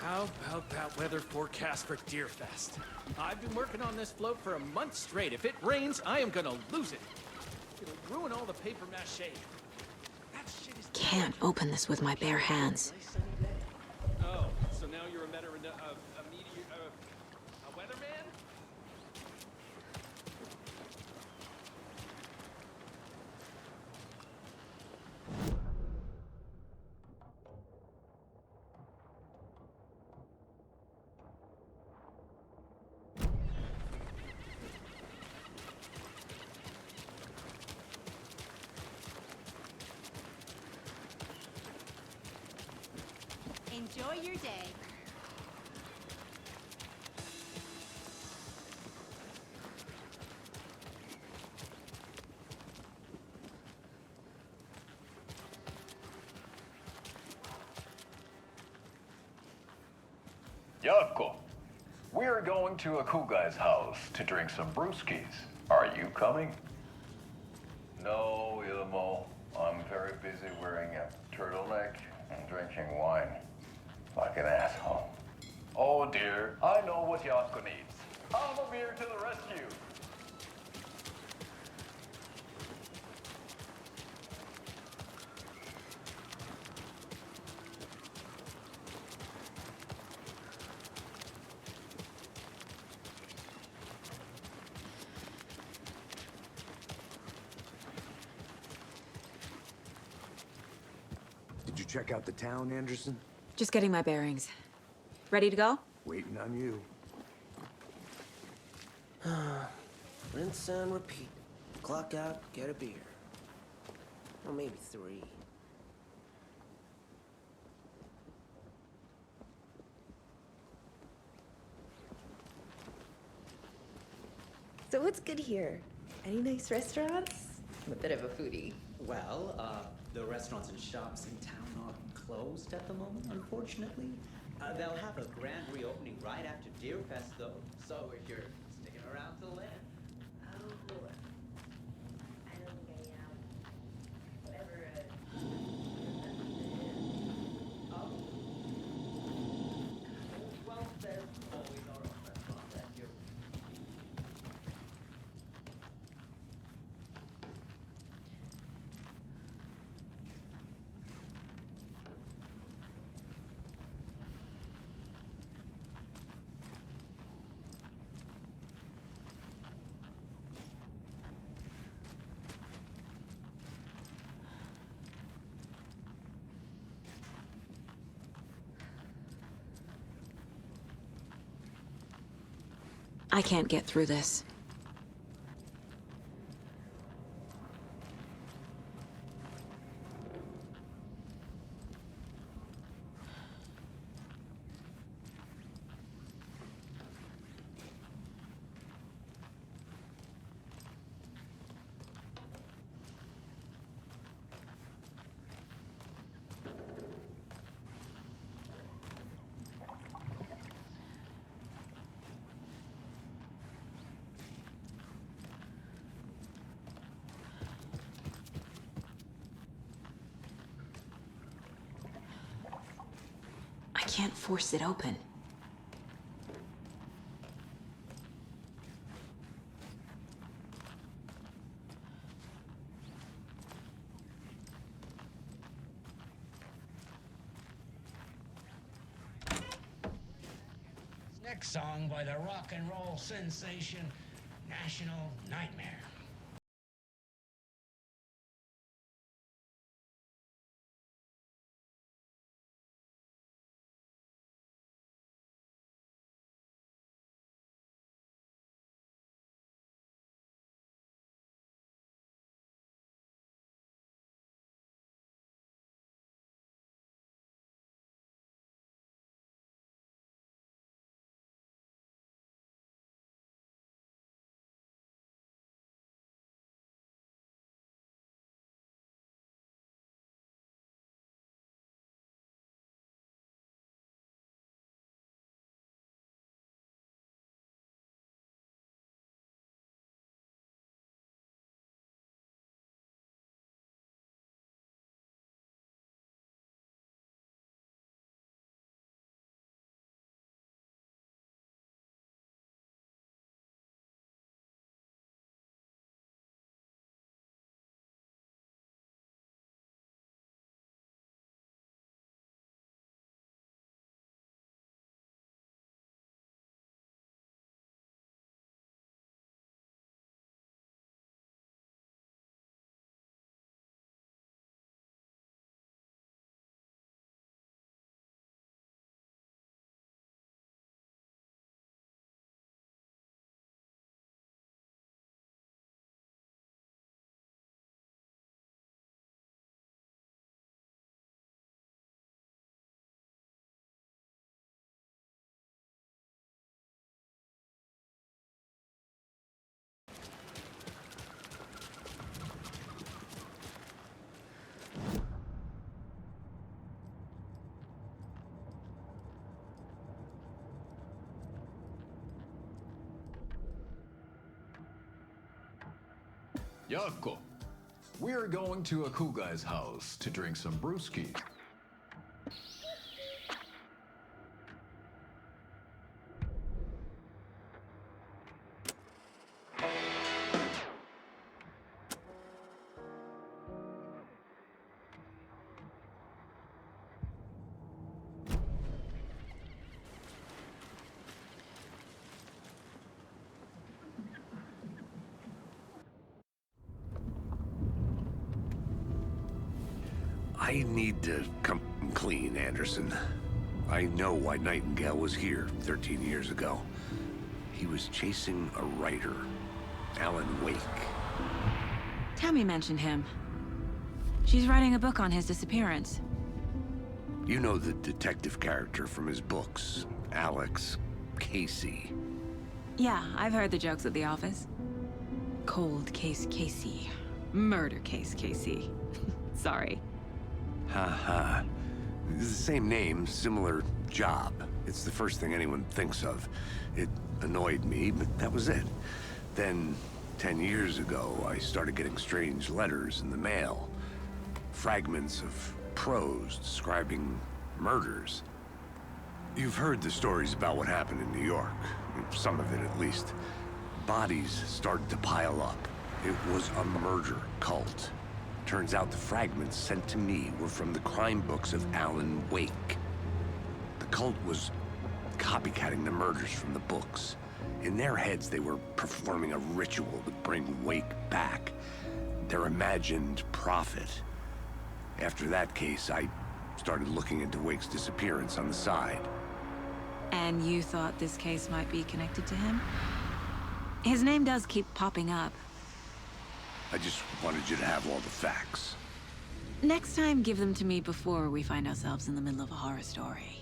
How about that weather forecast for Deerfest? I've been working on this float for a month straight. If it rains, I am gonna lose it. It'll ruin all the paper mache. That shit is... Can't open this with my bare hands. Oh, so now you're a weatherman? Enjoy your day. Yako, we're going to a cool guy's house to drink some brewskis. Are you coming? No, Ilmo. I'm very busy wearing a turtleneck and drinking wine. Like an asshole. Oh dear, I know what Yako needs. I'm a beer to the rescue. Did you check out the town, Anderson? Just getting my bearings. Ready to go? Waiting on you. Rinse and repeat. Clock out, get a beer. Or maybe 3. So what's good here? Any nice restaurants? I'm a bit of a foodie. Well, the restaurants and shops in town are closed at the moment, unfortunately. They'll have a grand reopening right after Deerfest, though. So if you're sticking around till then. Oh, Lord. I don't think I am. Whatever, Oh. Well, there's always our own restaurant at your... I can't get through this. I can't force it open. Next song by the rock and roll sensation, National Nightmare. Jaakko, we're going to a cool guy's house to drink some brewski. I need to come clean, Anderson. I know why Nightingale was here 13 years ago. He was chasing a writer, Alan Wake. Tammy mentioned him. She's writing a book on his disappearance. You know the detective character from his books, Alex Casey. Yeah, I've heard the jokes at the office. Cold case Casey. Murder case Casey. Sorry. Ha. It's the same name, similar job. It's the first thing anyone thinks of. It annoyed me, but that was it. Then, 10 years ago, I started getting strange letters in the mail. Fragments of prose describing murders. You've heard the stories about what happened in New York. Some of it, at least. Bodies started to pile up. It was a murder cult. Turns out the fragments sent to me were from the crime books of Alan Wake. The cult was copycatting the murders from the books. In their heads, they were performing a ritual to bring Wake back. Their imagined prophet. After that case, I started looking into Wake's disappearance on the side. And you thought this case might be connected to him? His name does keep popping up. I just wanted you to have all the facts. Next time, give them to me before we find ourselves in the middle of a horror story.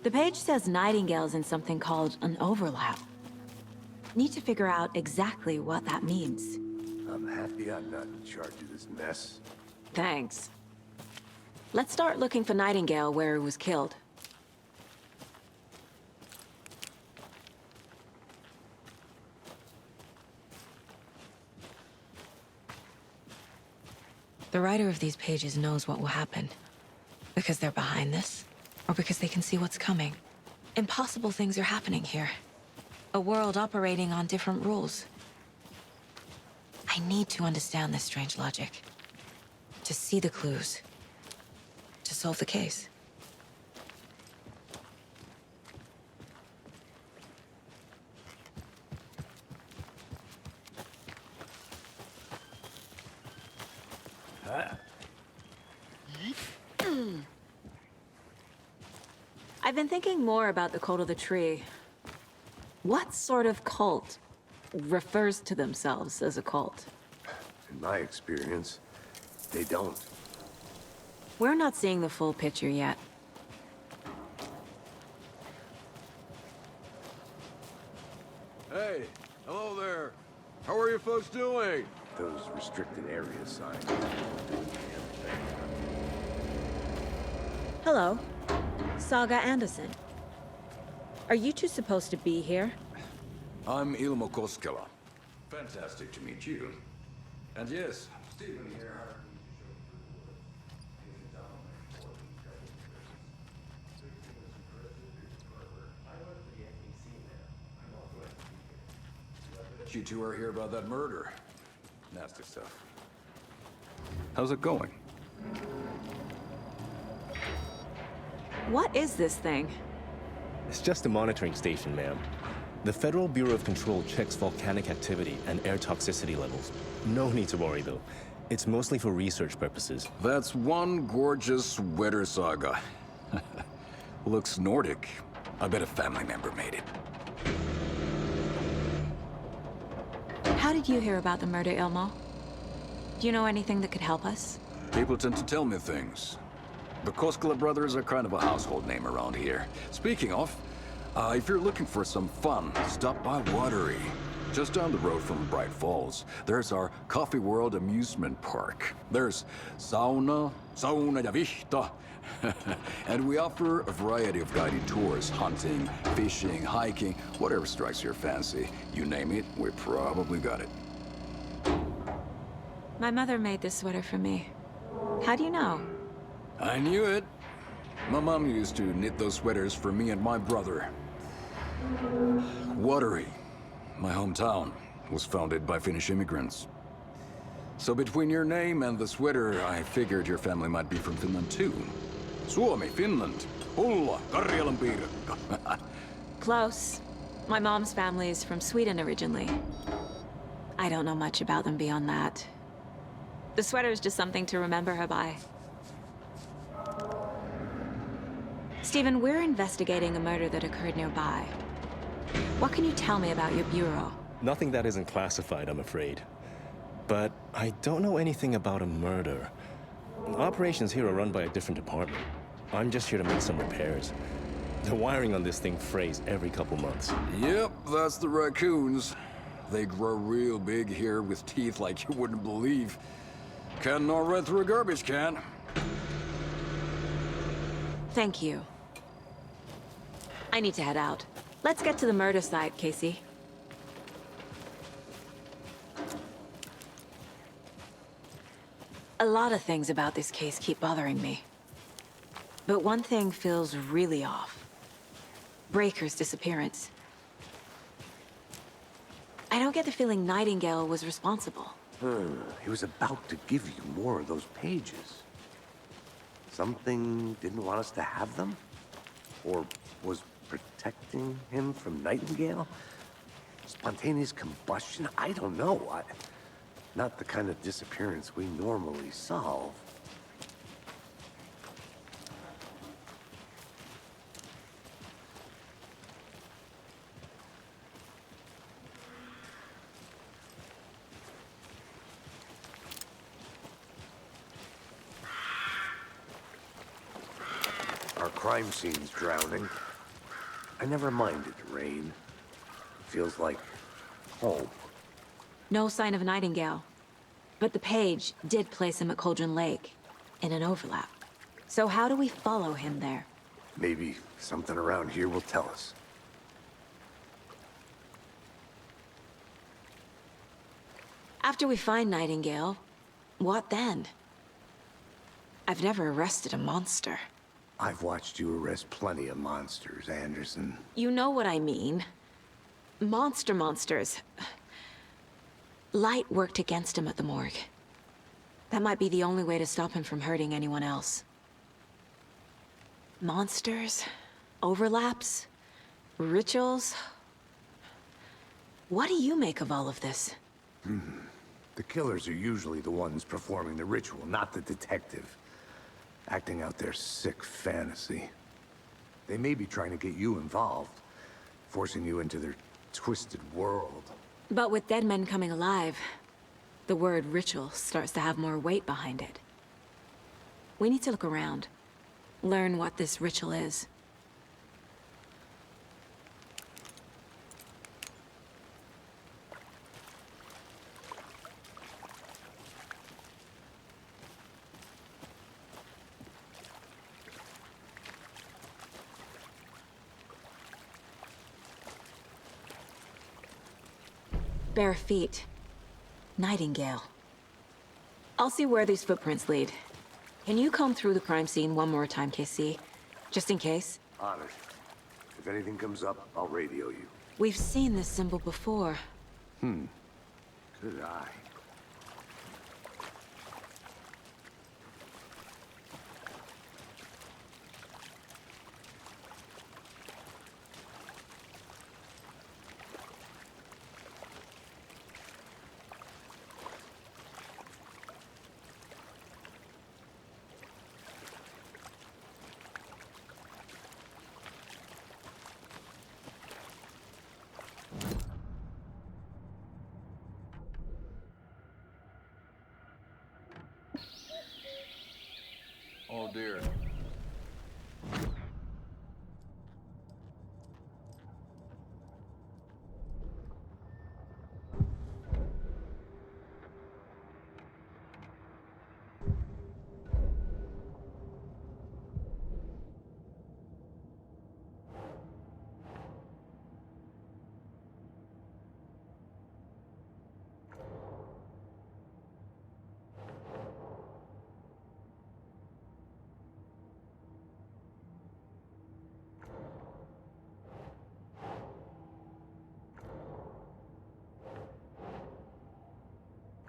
The page says Nightingale's in something called an overlap. Need to figure out exactly what that means. I'm happy I'm not in charge of this mess. Thanks. Let's start looking for Nightingale where he was killed. The writer of these pages knows what will happen. Because they're behind this, or because they can see what's coming. Impossible things are happening here. A world operating on different rules. I need to understand this strange logic. To see the clues. To solve the case. I've been thinking more about the cult of the tree. What sort of cult refers to themselves as a cult? In my experience, they don't. We're not seeing the full picture yet. Hey, hello there. How are you folks doing? Those restricted area signs. Hello. Saga Anderson. Are you two supposed to be here? I'm Ilmo Koskela. Fantastic to meet you. And yes, Stephen here. You two are here about that murder. Nasty stuff. How's it going? What is this thing? It's just a monitoring station, ma'am. The Federal Bureau of Control checks volcanic activity and air toxicity levels. No need to worry, though. It's mostly for research purposes. That's one gorgeous weather saga. Looks Nordic. I bet a family member made it. How did you hear about the murder, Ilmo? Do you know anything that could help us? People tend to tell me things. The Koskela brothers are kind of a household name around here. Speaking of, if you're looking for some fun, stop by Watery. Just down the road from Bright Falls, there's our Coffee World amusement park. There's sauna ja vihta. And we offer a variety of guided tours, hunting, fishing, hiking, whatever strikes your fancy. You name it, we probably got it. My mother made this sweater for me. How do you know? I knew it. My mom used to knit those sweaters for me and my brother. Watery, my hometown, was founded by Finnish immigrants. So between your name and the sweater, I figured your family might be from Finland too. Suomi, Finland, Ulla, Karjalan piirakka. Close. My mom's family is from Sweden originally. I don't know much about them beyond that. The sweater is just something to remember her by. Stephen, we're investigating a murder that occurred nearby. What can you tell me about your bureau? Nothing that isn't classified, I'm afraid. But I don't know anything about a murder. Operations here are run by a different department. I'm just here to make some repairs. The wiring on this thing frays every couple months. Yep, that's the raccoons. They grow real big here with teeth like you wouldn't believe. Can't nor run through a garbage can. Thank you. I need to head out. Let's get to the murder site, Casey. A lot of things about this case keep bothering me. But one thing feels really off. Breaker's disappearance. I don't get the feeling Nightingale was responsible. He was about to give you more of those pages. Something didn't want us to have them? Or was protecting him from Nightingale? Spontaneous combustion? I don't know. Not the kind of disappearance we normally solve. Our crime scene's drowning. I never minded rain. It feels like home. No sign of Nightingale. But the page did place him at Cauldron Lake, in an overlap. So how do we follow him there? Maybe something around here will tell us. After we find Nightingale, what then? I've never arrested a monster. I've watched you arrest plenty of monsters, Anderson. You know what I mean. Monsters. Light worked against him at the morgue. That might be the only way to stop him from hurting anyone else. Monsters? Overlaps? Rituals? What do you make of all of this? The killers are usually the ones performing the ritual, not the detective. Acting out their sick fantasy. They may be trying to get you involved, forcing you into their twisted world. But with dead men coming alive, the word ritual starts to have more weight behind it. We need to look around. Learn what this ritual is. Bare feet. Nightingale. I'll see where these footprints lead. Can you comb through the crime scene one more time, KC? Just in case? Honored. If anything comes up, I'll radio you. We've seen this symbol before. Good eye. Oh dear.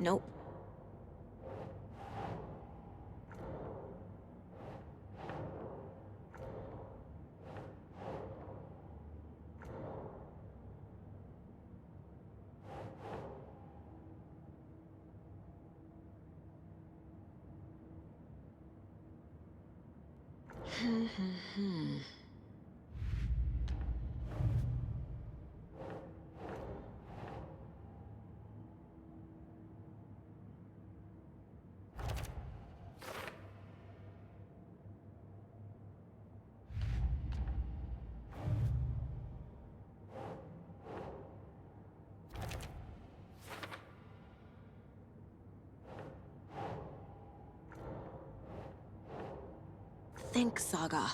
Nope. Think, Saga.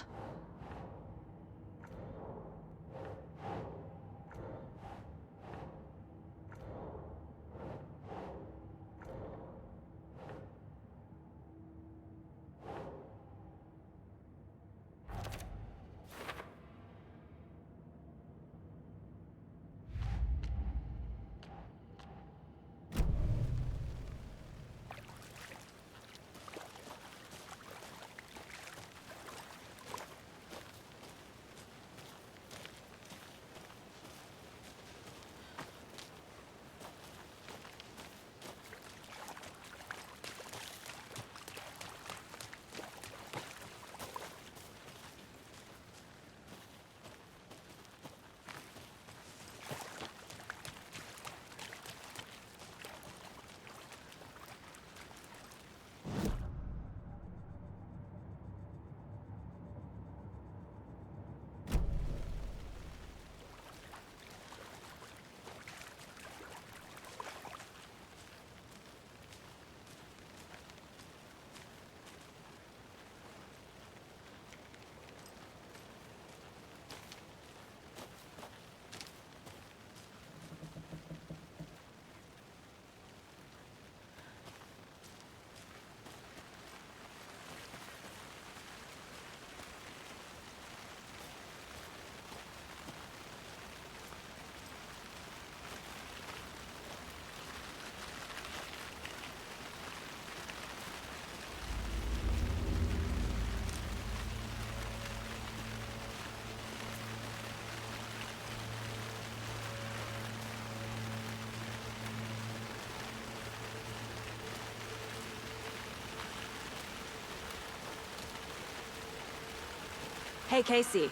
Hey, Casey.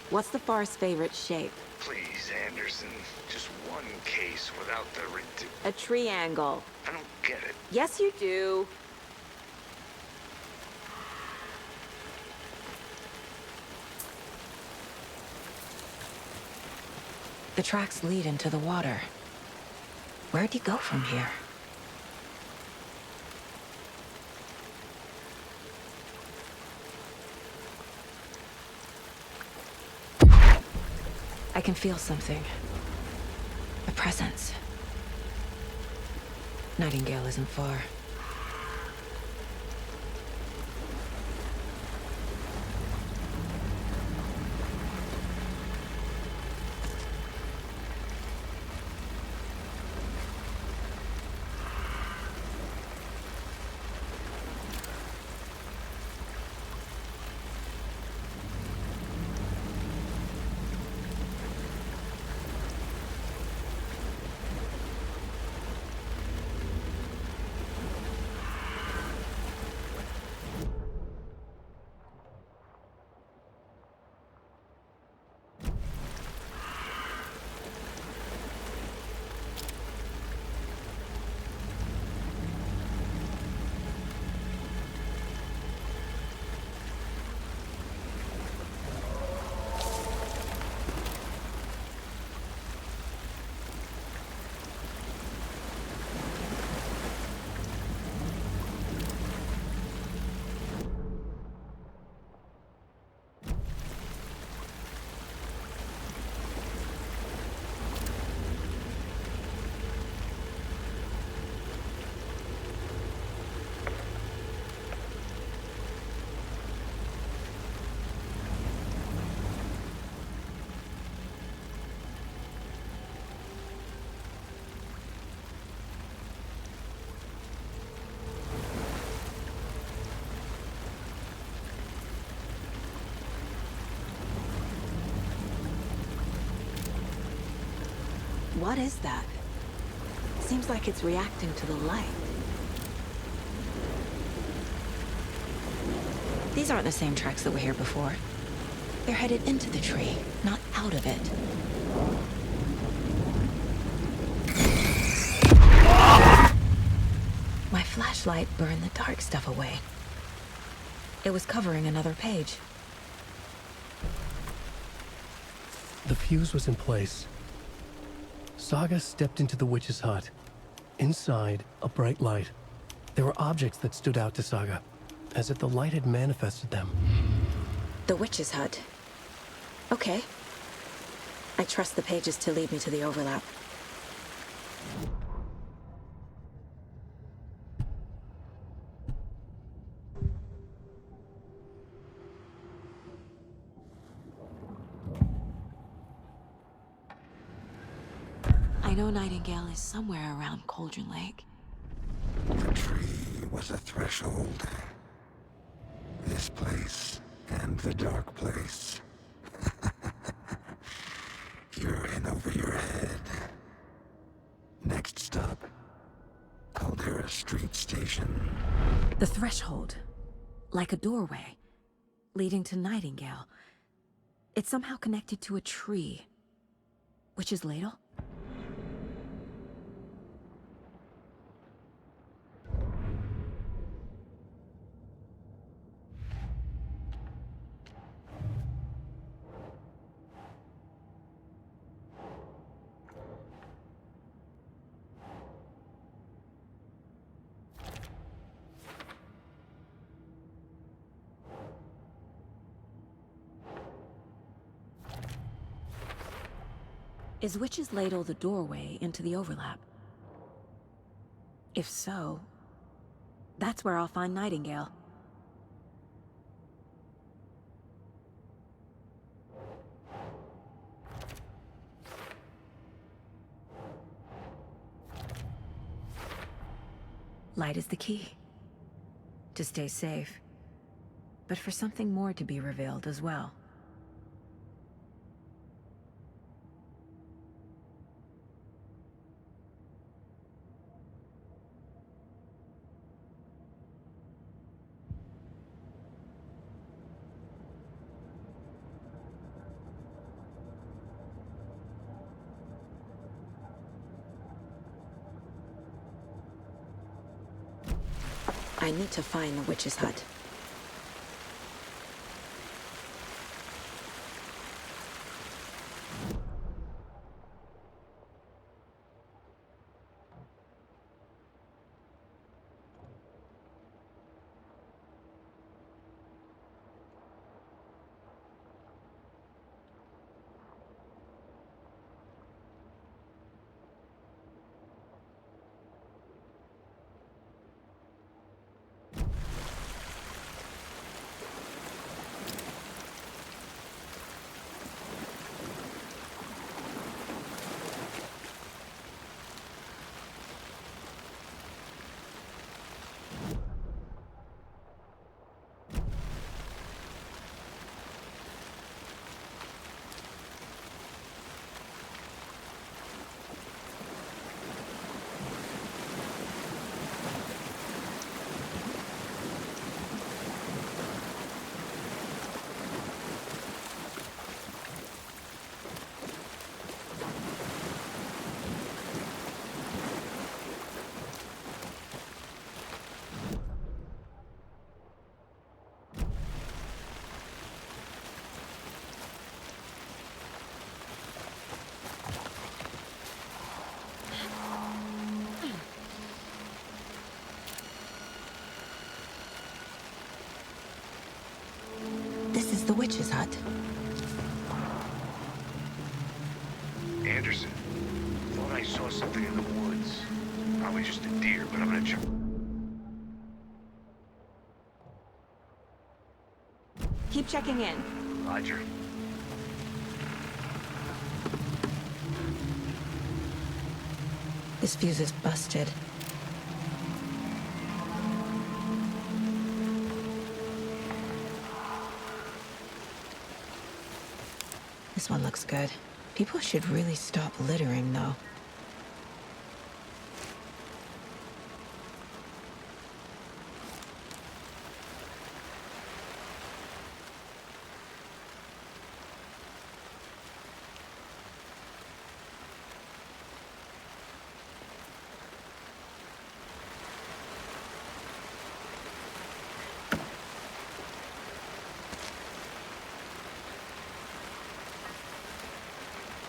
What's the far's favorite shape? Please, Anderson. Just one case without the A triangle. I don't get it. Yes, you do. The tracks lead into the water. Where'd you go from here? I can feel something. A presence. Nightingale isn't far. What is that? Seems like it's reacting to the light. These aren't the same tracks that were here before. They're headed into the tree, not out of it. My flashlight burned the dark stuff away. It was covering another page. The fuse was in place. Saga stepped into the witch's hut. Inside, a bright light. There were objects that stood out to Saga, as if the light had manifested them. The witch's hut. Okay. I trust the pages to lead me to the overlap. I know Nightingale is somewhere around Cauldron Lake. The tree was a threshold. This place and the dark place. You're in over your head. Next stop, Caldera Street Station. The threshold. Like a doorway. Leading to Nightingale. It's somehow connected to a tree. Witch's Ladle? Is Witch's Ladle the doorway into the overlap? If so, that's where I'll find Nightingale. Light is the key. To stay safe. But for something more to be revealed as well. I need to find the witch's hut. This is the witch's hut. Anderson, thought I saw something in the woods. Probably just a deer, but I'm gonna check. Keep checking in. Roger. This fuse is busted. This one looks good. People should really stop littering, though.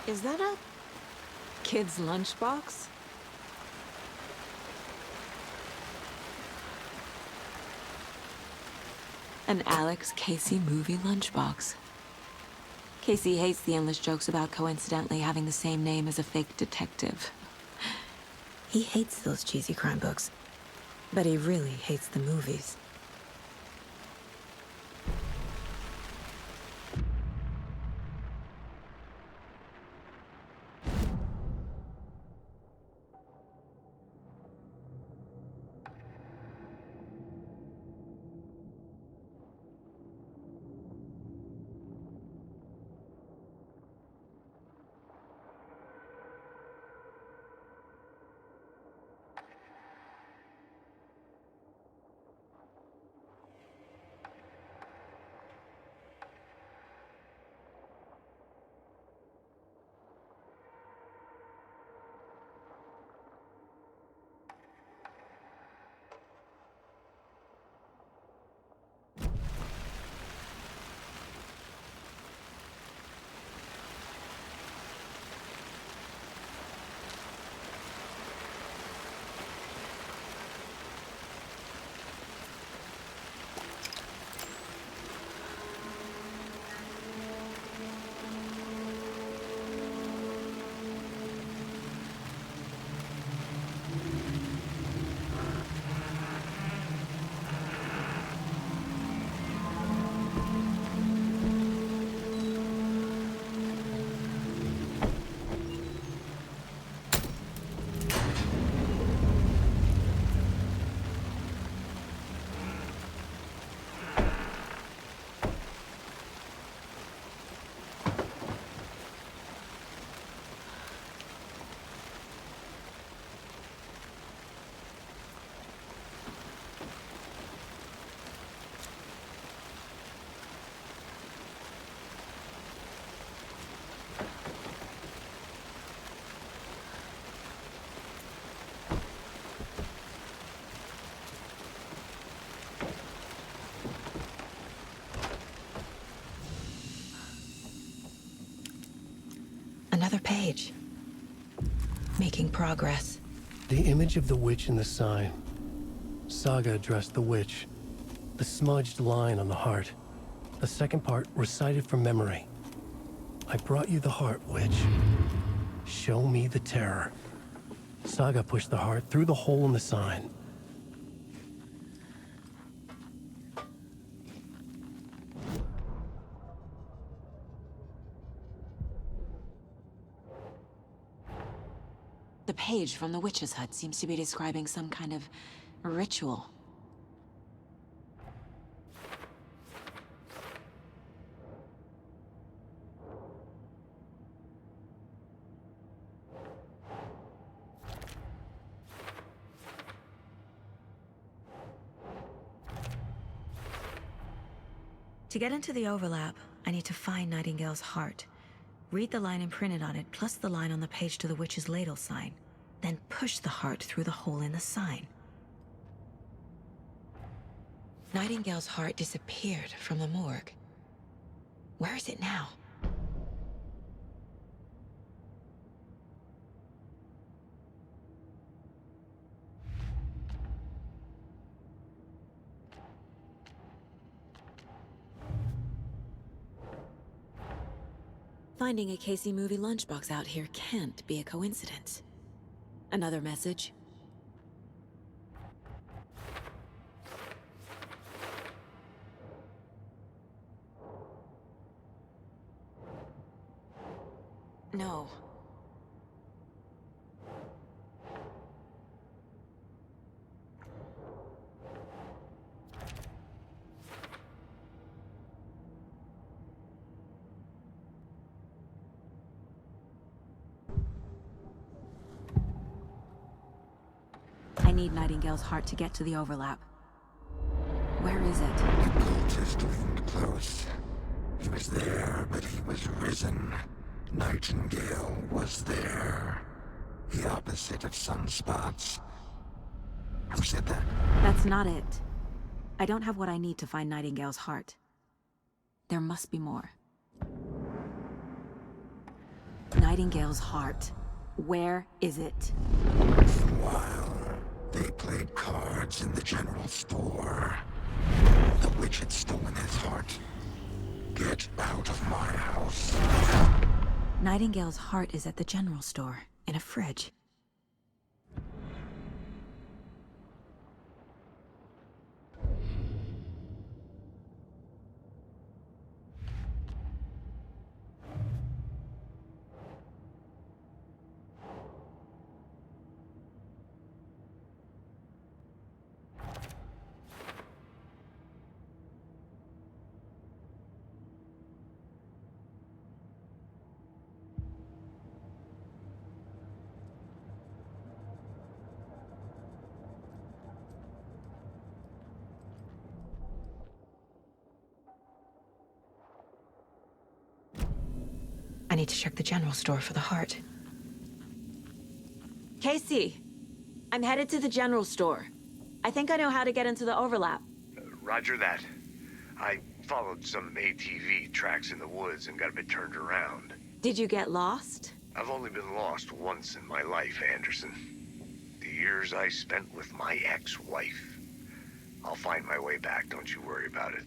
Is that a kid's lunchbox? An Alex Casey movie lunchbox. Casey hates the endless jokes about coincidentally having the same name as a fake detective. He hates those cheesy crime books, but he really hates the movies. Another page. Making progress. The image of the witch in the sign. Saga addressed the witch. The smudged line on the heart. The second part recited from memory. I brought you the heart, witch. Show me the terror. Saga pushed the heart through the hole in the sign. The page from the witch's hut seems to be describing some kind of ritual. To get into the overlap, I need to find Nightingale's heart. Read the line imprinted on it, plus the line on the page to the witch's ladle sign. Then push the heart through the hole in the sign. Nightingale's heart disappeared from the morgue. Where is it now? Finding a Casey movie lunchbox out here can't be a coincidence. Another message. No. I need Nightingale's heart to get to the overlap. Where is it? The cultist leaned close. He was there, but he was risen. Nightingale was there. The opposite of sunspots. Who said that? That's not it. I don't have what I need to find Nightingale's heart. There must be more. Nightingale's heart. Where is it? For a while, they played cards in the general store. The witch had stolen his heart. Get out of my house. Nightingale's heart is at the general store, in a fridge. I need to check the general store for the heart. Casey, I'm headed to the general store. I think I know how to get into the overlap. Roger that. I followed some ATV tracks in the woods and got a bit turned around. Did you get lost? I've only been lost once in my life, Anderson. The years I spent with my ex-wife. I'll find my way back, don't you worry about it.